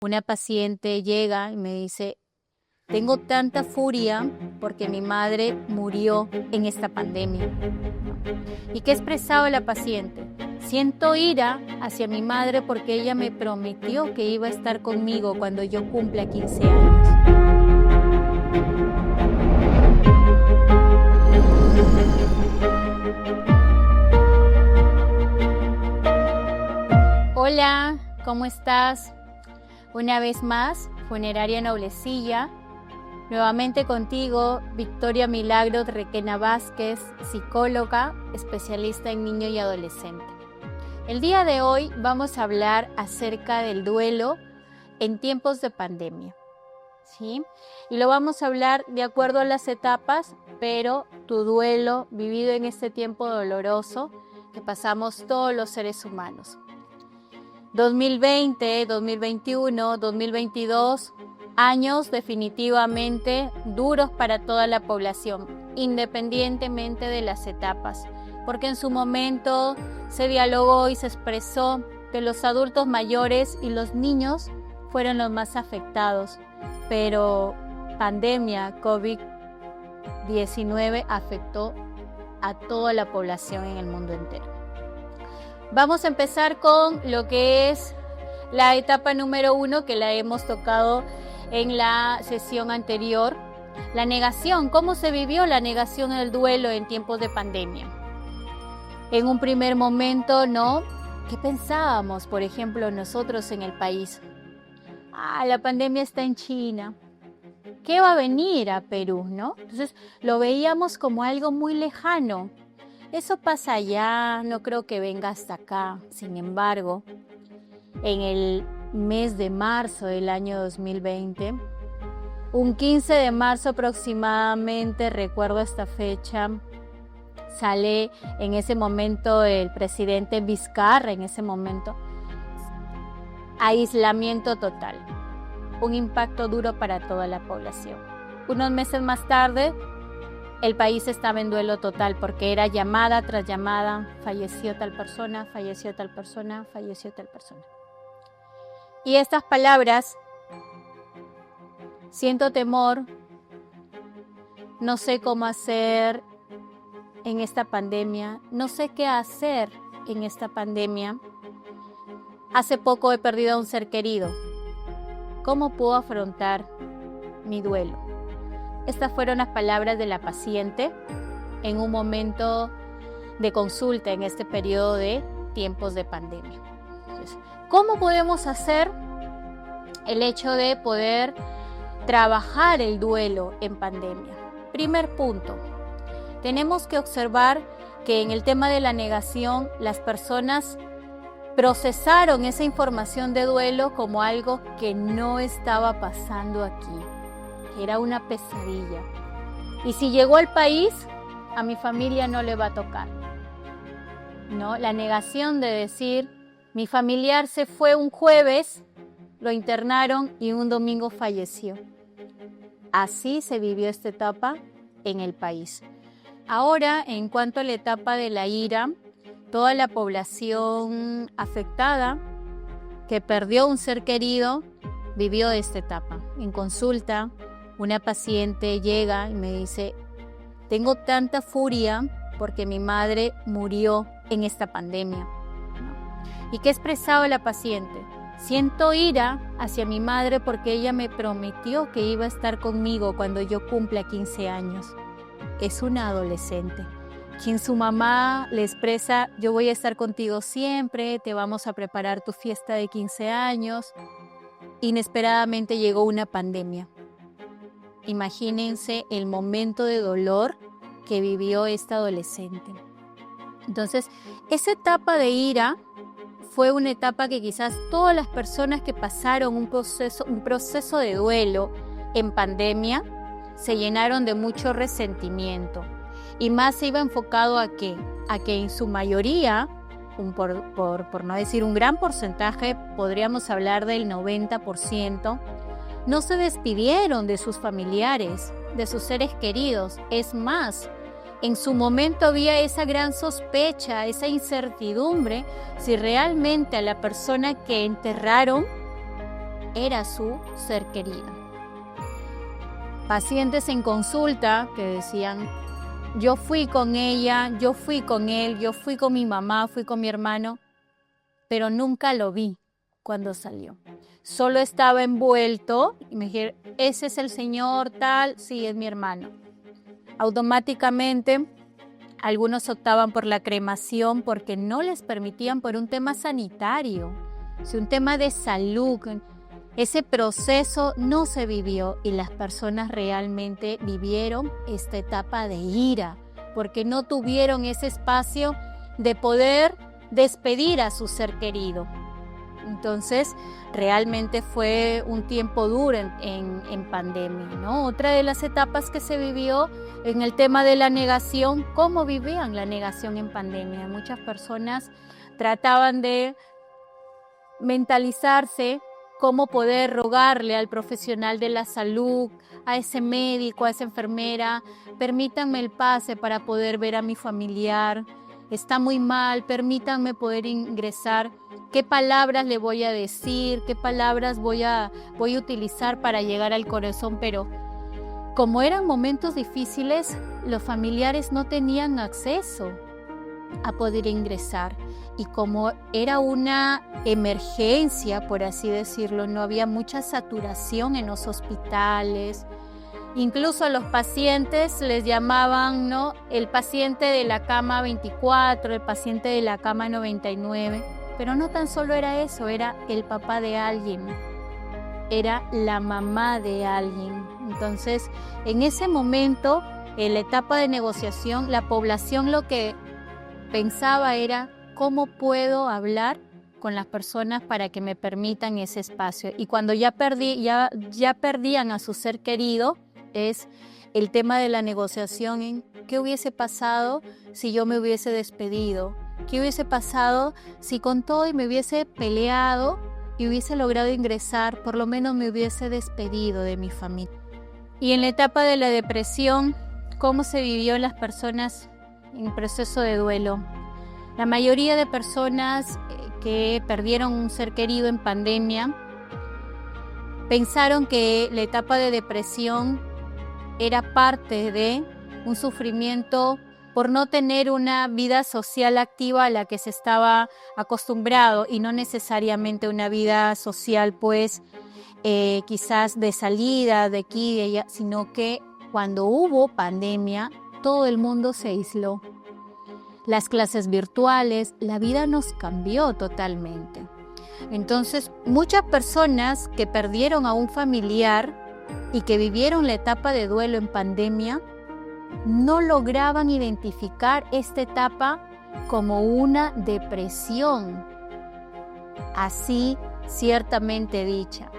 Una paciente llega y me dice, tengo tanta furia porque mi madre murió en esta pandemia. ¿Y qué expresaba la paciente? Siento ira hacia mi madre porque ella me prometió que iba a estar conmigo cuando yo cumpla 15 años. Hola, ¿cómo estás? Una vez más, Funeraria Noblecilla, nuevamente contigo, Victoria Milagros Requena Vázquez, psicóloga, especialista en niño y adolescente. El día de hoy vamos a hablar acerca del duelo en tiempos de pandemia, ¿sí? Y lo vamos a hablar de acuerdo a las etapas, pero tu duelo vivido en este tiempo doloroso que pasamos todos los seres humanos. 2020, 2021, 2022, años definitivamente duros para toda la población, independientemente de las etapas, porque en su momento se dialogó y se expresó que los adultos mayores y los niños fueron los más afectados, pero pandemia COVID-19 afectó a toda la población en el mundo entero. Vamos a empezar con lo que es la etapa número 1 que la hemos tocado en la sesión anterior. La negación, ¿cómo se vivió la negación del duelo en tiempos de pandemia? En un primer momento, ¿no? ¿Qué pensábamos, por ejemplo, nosotros en el país? La pandemia está en China. ¿Qué va a venir a Perú, no? Entonces, lo veíamos como algo muy lejano. Eso pasa allá, no creo que venga hasta acá. Sin embargo, en el mes de marzo del año 2020, un 15 de marzo aproximadamente, recuerdo esta fecha, sale en ese momento el presidente Vizcarra, en ese momento, aislamiento total, un impacto duro para toda la población. Unos meses más tarde, el país estaba en duelo total porque era llamada tras llamada, falleció tal persona, falleció tal persona, falleció tal persona. Y estas palabras, siento temor, no sé cómo hacer en esta pandemia, no sé qué hacer en esta pandemia. Hace poco he perdido a un ser querido. ¿Cómo puedo afrontar mi duelo? Estas fueron las palabras de la paciente en un momento de consulta en este periodo de tiempos de pandemia. Entonces, ¿cómo podemos hacer el hecho de poder trabajar el duelo en pandemia? Primer punto, tenemos que observar que en el tema de la negación las personas procesaron esa información de duelo como algo que no estaba pasando aquí, que era una pesadilla. Y si llegó al país, a mi familia no le va a tocar, ¿no? La negación de decir, mi familiar se fue un jueves, lo internaron y un domingo falleció. Así se vivió esta etapa en el país. Ahora, en cuanto a la etapa de la ira, toda la población afectada que perdió un ser querido vivió esta etapa. En consulta, una paciente llega y me dice, tengo tanta furia porque mi madre murió en esta pandemia. ¿Y qué expresaba la paciente? Siento ira hacia mi madre porque ella me prometió que iba a estar conmigo cuando yo cumpla 15 años. Es una adolescente, quien su mamá le expresa, yo voy a estar contigo siempre, te vamos a preparar tu fiesta de 15 años. Inesperadamente llegó una pandemia. Imagínense el momento de dolor que vivió esta adolescente. Entonces, esa etapa de ira fue una etapa que quizás todas las personas que pasaron un proceso de duelo en pandemia se llenaron de mucho resentimiento. Y más se iba enfocado a que en su mayoría, por no decir un gran porcentaje, podríamos hablar del 90%, no se despidieron de sus familiares, de sus seres queridos. Es más, en su momento había esa gran sospecha, esa incertidumbre, si realmente a la persona que enterraron era su ser querido. Pacientes en consulta que decían, yo fui con ella, yo fui con él, yo fui con mi mamá, fui con mi hermano, pero nunca lo vi cuando salió. Solo estaba envuelto y me dijeron, ese es el señor tal, sí, es mi hermano. Automáticamente algunos optaban por la cremación porque no les permitían por un tema sanitario, un tema de salud. Ese proceso no se vivió y las personas realmente vivieron esta etapa de ira porque no tuvieron ese espacio de poder despedir a su ser querido. Entonces, realmente fue un tiempo duro en pandemia, ¿no? Otra de las etapas que se vivió en el tema de la negación, ¿cómo vivían la negación en pandemia? Muchas personas trataban de mentalizarse cómo poder rogarle al profesional de la salud, a ese médico, a esa enfermera, permítanme el pase para poder ver a mi familiar, está muy mal, permítanme poder ingresar. ¿Qué palabras le voy a decir? ¿Qué palabras voy a utilizar para llegar al corazón? Pero como eran momentos difíciles, los familiares no tenían acceso a poder ingresar. Y como era una emergencia, por así decirlo, no había mucha saturación en los hospitales. Incluso a los pacientes les llamaban, ¿no?, el paciente de la cama 24, el paciente de la cama 99. Pero no tan solo era eso, era el papá de alguien, era la mamá de alguien. Entonces, en ese momento, en la etapa de negociación, la población lo que pensaba era cómo puedo hablar con las personas para que me permitan ese espacio. Y cuando ya perdían a su ser querido, es el tema de la negociación en qué hubiese pasado si yo me hubiese despedido. ¿Qué hubiese pasado si con todo y me hubiese peleado y hubiese logrado ingresar, por lo menos me hubiese despedido de mi familia? Y en la etapa de la depresión, ¿cómo se vivió las personas en proceso de duelo? La mayoría de personas que perdieron un ser querido en pandemia pensaron que la etapa de depresión era parte de un sufrimiento por no tener una vida social activa a la que se estaba acostumbrado y no necesariamente una vida social pues quizás de salida de aquí y de allá, sino que cuando hubo pandemia todo el mundo se aisló. Las clases virtuales, la vida nos cambió totalmente. Entonces muchas personas que perdieron a un familiar y que vivieron la etapa de duelo en pandemia no lograban identificar esta etapa como una depresión, así ciertamente dicha.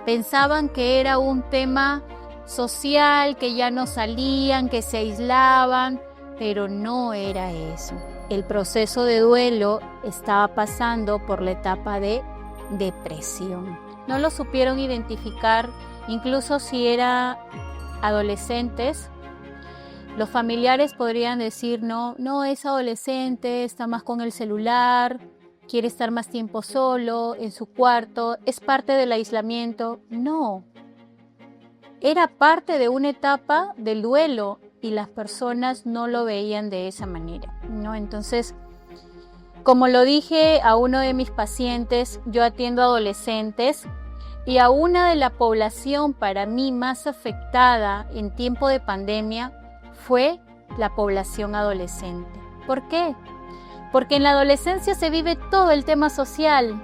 Pensaban que era un tema social, que ya no salían, que se aislaban, pero no era eso. El proceso de duelo estaba pasando por la etapa de depresión. No lo supieron identificar, incluso si eran adolescentes. Los familiares podrían decir, no es adolescente, está más con el celular, quiere estar más tiempo solo, en su cuarto, es parte del aislamiento. No, era parte de una etapa del duelo y las personas no lo veían de esa manera, ¿no? Entonces, como lo dije a uno de mis pacientes, yo atiendo adolescentes y a una de la población para mí más afectada en tiempo de pandemia fue la población adolescente. ¿Por qué? Porque en la adolescencia se vive todo el tema social.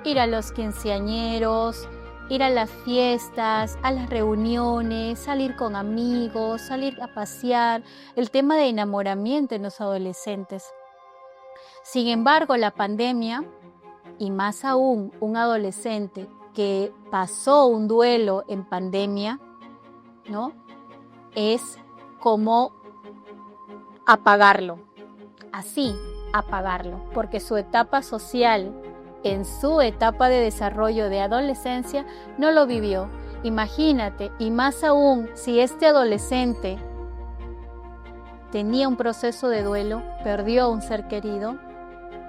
Ir a los quinceañeros, ir a las fiestas, a las reuniones, salir con amigos, salir a pasear, el tema de enamoramiento en los adolescentes. Sin embargo, la pandemia, y más aún un adolescente que pasó un duelo en pandemia, ¿no?, es como apagarlo, así apagarlo, porque su etapa social, en su etapa de desarrollo de adolescencia, no lo vivió. Imagínate, y más aún si este adolescente tenía un proceso de duelo, perdió a un ser querido,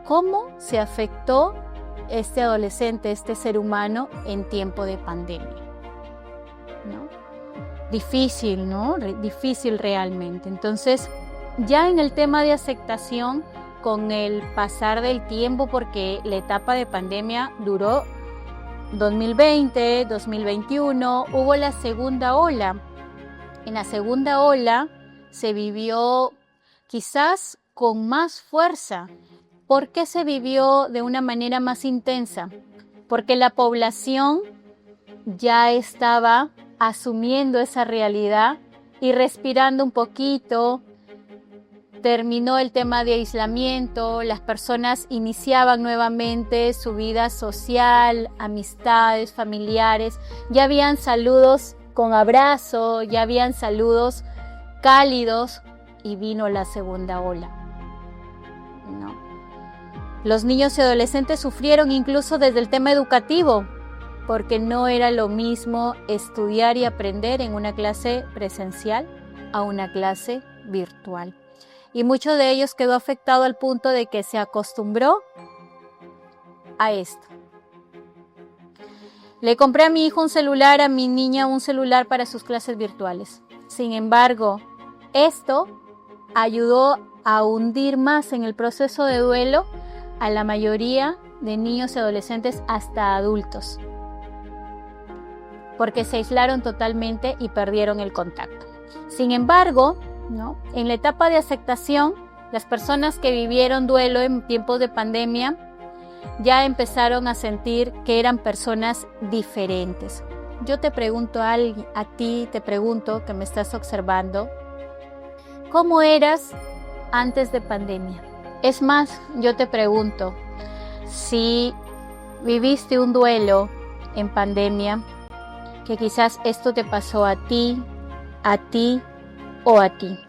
¿cómo se afectó este adolescente, este ser humano en tiempo de pandemia, ¿no? Difícil, ¿no? Difícil realmente. Entonces, ya en el tema de aceptación, con el pasar del tiempo, porque la etapa de pandemia duró 2020, 2021, hubo la segunda ola. En la segunda ola se vivió quizás con más fuerza. ¿Por qué se vivió de una manera más intensa? Porque la población ya estaba asumiendo esa realidad y respirando un poquito. Terminó el tema de aislamiento, las personas iniciaban nuevamente su vida social, amistades, familiares, ya habían saludos con abrazo, ya habían saludos cálidos y vino la segunda ola. No. Los niños y adolescentes sufrieron incluso desde el tema educativo, porque no era lo mismo estudiar y aprender en una clase presencial a una clase virtual. Y mucho de ellos quedó afectado al punto de que se acostumbró a esto. Le compré a mi hijo un celular, a mi niña un celular para sus clases virtuales. Sin embargo, esto ayudó a hundir más en el proceso de duelo a la mayoría de niños y adolescentes hasta adultos, porque se aislaron totalmente y perdieron el contacto. Sin embargo, ¿no? En la etapa de aceptación, las personas que vivieron duelo en tiempos de pandemia ya empezaron a sentir que eran personas diferentes. Yo te pregunto a ti te pregunto que me estás observando, ¿cómo eras antes de pandemia? Es más, yo te pregunto, si viviste un duelo en pandemia, que quizás esto te pasó a ti o a ti.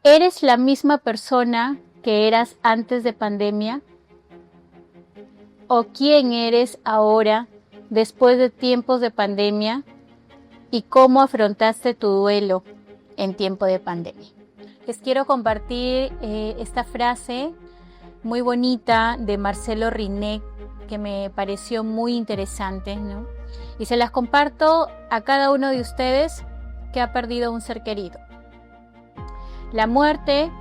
¿Eres la misma persona que eras antes de pandemia? ¿O quién eres ahora después de tiempos de pandemia? ¿Y cómo afrontaste tu duelo en tiempo de pandemia? Les quiero compartir esta frase muy bonita de Marcelo Rinec, que me pareció muy interesante, ¿no? Y se las comparto a cada uno de ustedes que ha perdido un ser querido. La muerte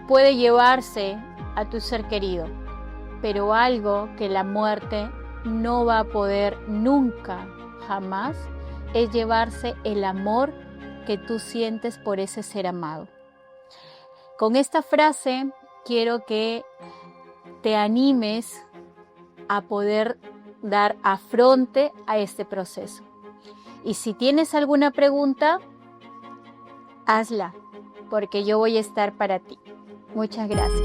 puede llevarse a tu ser querido, pero algo que la muerte no va a poder nunca, jamás, es llevarse el amor que tú sientes por ese ser amado. Con esta frase quiero que te animes a poder dar afronte a este proceso. Y si tienes alguna pregunta, hazla, porque yo voy a estar para ti. Muchas gracias.